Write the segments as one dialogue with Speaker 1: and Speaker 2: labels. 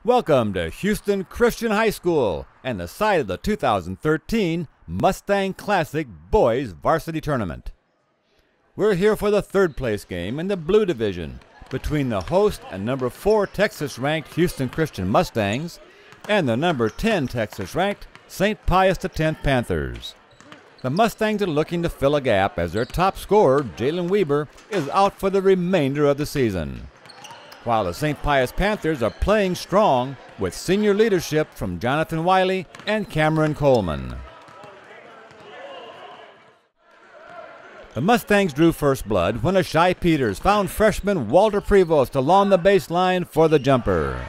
Speaker 1: Welcome to Houston Christian High School and the site of the 2013 Mustang Classic Boys Varsity Tournament. We're here for the third place game in the Blue Division between the host and number 4 Texas-ranked Houston Christian Mustangs and the number 10 Texas-ranked St. Pius X Panthers. The Mustangs are looking to fill a gap as their top scorer, Jalen Weber, is out for the remainder of the season, while the St. Pius Panthers are playing strong with senior leadership from Jonathan Wiley and Cameron Coleman. The Mustangs drew first blood when Ashai Peters found freshman Walter Prevost along the baseline for the jumper.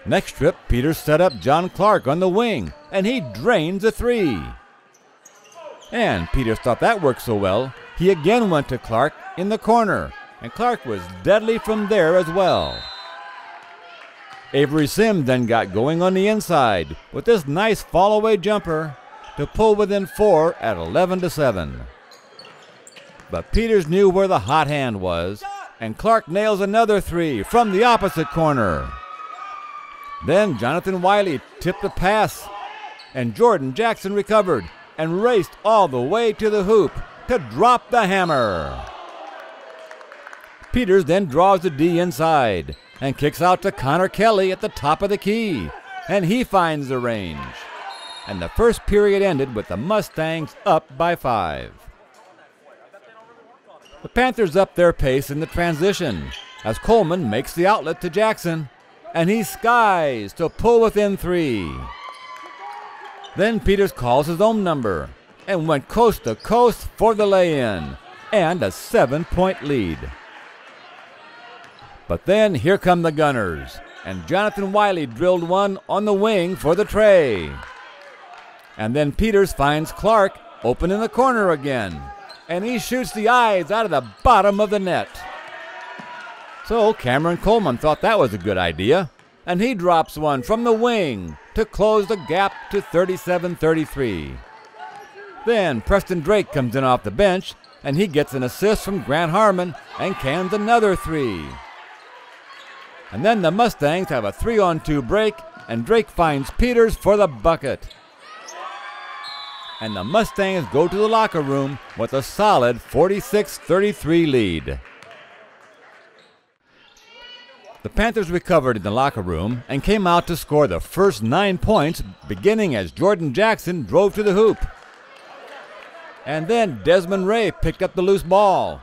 Speaker 1: Next trip, Peters set up John Clark on the wing, and he drains a three. And Peters thought that worked so well, he again went to Clark in the corner, and Clark was deadly from there as well. Avery Sims then got going on the inside with this nice fall-away jumper to pull within 4 at 11-7. But Peters knew where the hot hand was, and Clark nails another three from the opposite corner. Then Jonathan Wiley tipped a pass, and Jordan Jackson recovered and raced all the way to the hoop to drop the hammer. Peters then draws the D inside and kicks out to Connor Kelly at the top of the key, and he finds the range. And the first period ended with the Mustangs up by 5. The Panthers up their pace in the transition as Coleman makes the outlet to Jackson, and he skies to pull within 3. Then Peters calls his own number and went coast to coast for the lay-in and a 7-point lead. But then here come the Gunners, and Jonathan Wiley drilled one on the wing for the tray. And then Peters finds Clark open in the corner again, and he shoots the eyes out of the bottom of the net. So Cameron Coleman thought that was a good idea, and he drops one from the wing to close the gap to 37-33. Then Preston Drake comes in off the bench, and he gets an assist from Grant Harmon and cans another 3. And then the Mustangs have a 3-on-2 break, and Drake finds Peters for the bucket. And the Mustangs go to the locker room with a solid 46-33 lead. The Panthers recovered in the locker room and came out to score the first 9 points, beginning as Jordan Jackson drove to the hoop. And then Desmond Ray picked up the loose ball,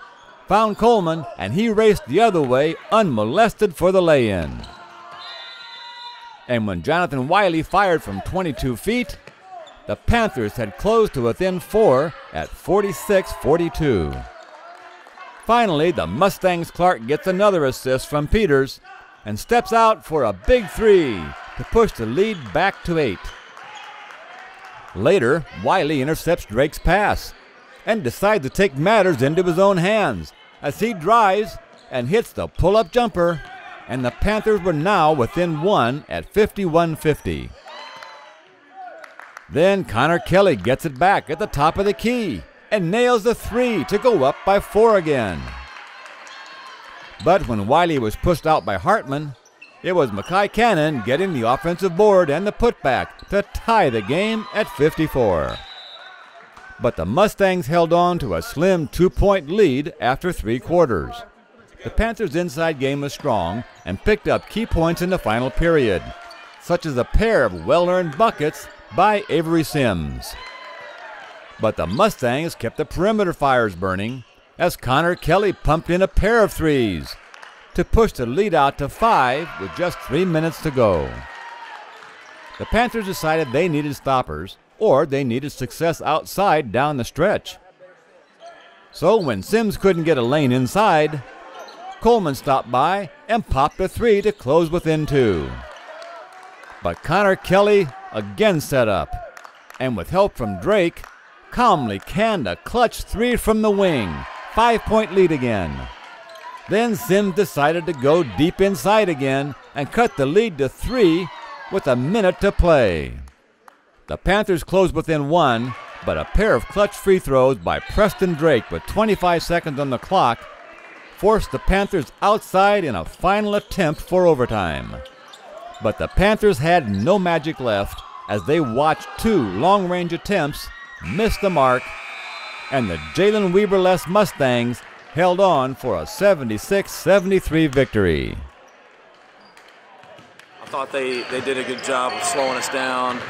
Speaker 1: found Coleman, and he raced the other way unmolested for the lay-in. And when Jonathan Wiley fired from 22 feet, the Panthers had closed to within 4 at 46-42. Finally, the Mustangs' Clark gets another assist from Peters and steps out for a big 3 to push the lead back to 8. Later, Wiley intercepts Drake's pass and decides to take matters into his own hands as he drives and hits the pull-up jumper, and the Panthers were now within 1 at 51-50. Then Connor Kelly gets it back at the top of the key and nails the 3 to go up by 4 again. But when Wiley was pushed out by Hartman, it was Mackay Cannon getting the offensive board and the putback to tie the game at 54. But the Mustangs held on to a slim 2-point lead after 3 quarters. The Panthers' inside game was strong and picked up key points in the final period, such as a pair of well-earned buckets by Avery Sims. But the Mustangs kept the perimeter fires burning as Connor Kelly pumped in a pair of 3s to push the lead out to 5 with just 3 minutes to go. The Panthers decided they needed stoppers or they needed success outside down the stretch. So when Sims couldn't get a lane inside, Coleman stopped by and popped a 3 to close within 2. But Connor Kelly again set up, and with help from Drake, calmly canned a clutch 3 from the wing, 5-point lead again. Then Sims decided to go deep inside again and cut the lead to 3 with a minute to play. The Panthers closed within 1, but a pair of clutch free throws by Preston Drake with 25 seconds on the clock forced the Panthers outside in a final attempt for overtime. But the Panthers had no magic left as they watched 2 long-range attempts miss the mark, and the Jalen Weaver-less Mustangs held on for a 76-73 victory.
Speaker 2: I thought they did a good job of slowing us down.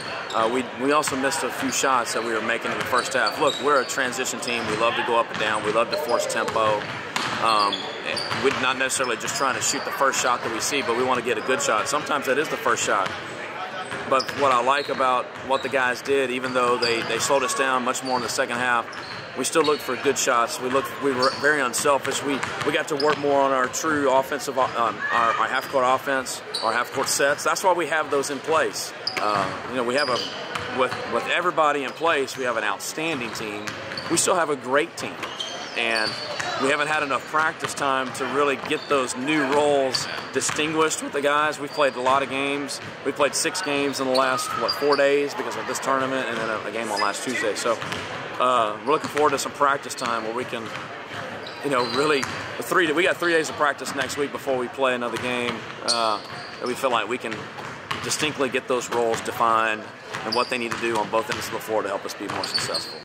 Speaker 2: We also missed a few shots that we were making in the first half. Look, we're a transition team. We love to go up and down. We love to force tempo. We're not necessarily just trying to shoot the first shot that we see, but we want to get a good shot. Sometimes that is the first shot. But what I like about what the guys did, even though they slowed us down much more in the second half, we still looked for good shots. We were very unselfish. We got to work more on our true offensive, our half-court offense, our half-court sets. That's why we have those in place. You know, we have with everybody in place, we have an outstanding team. We still have a great team, and we haven't had enough practice time to really get those new roles distinguished with the guys. We've played a lot of games. We played 6 games in the last, 4 days because of this tournament, and then a game on last Tuesday. So we're looking forward to some practice time where we can, you know, really, we got 3 days of practice next week before we play another game. That we feel like we can distinctly get those roles defined and what they need to do on both ends of the floor to help us be more successful.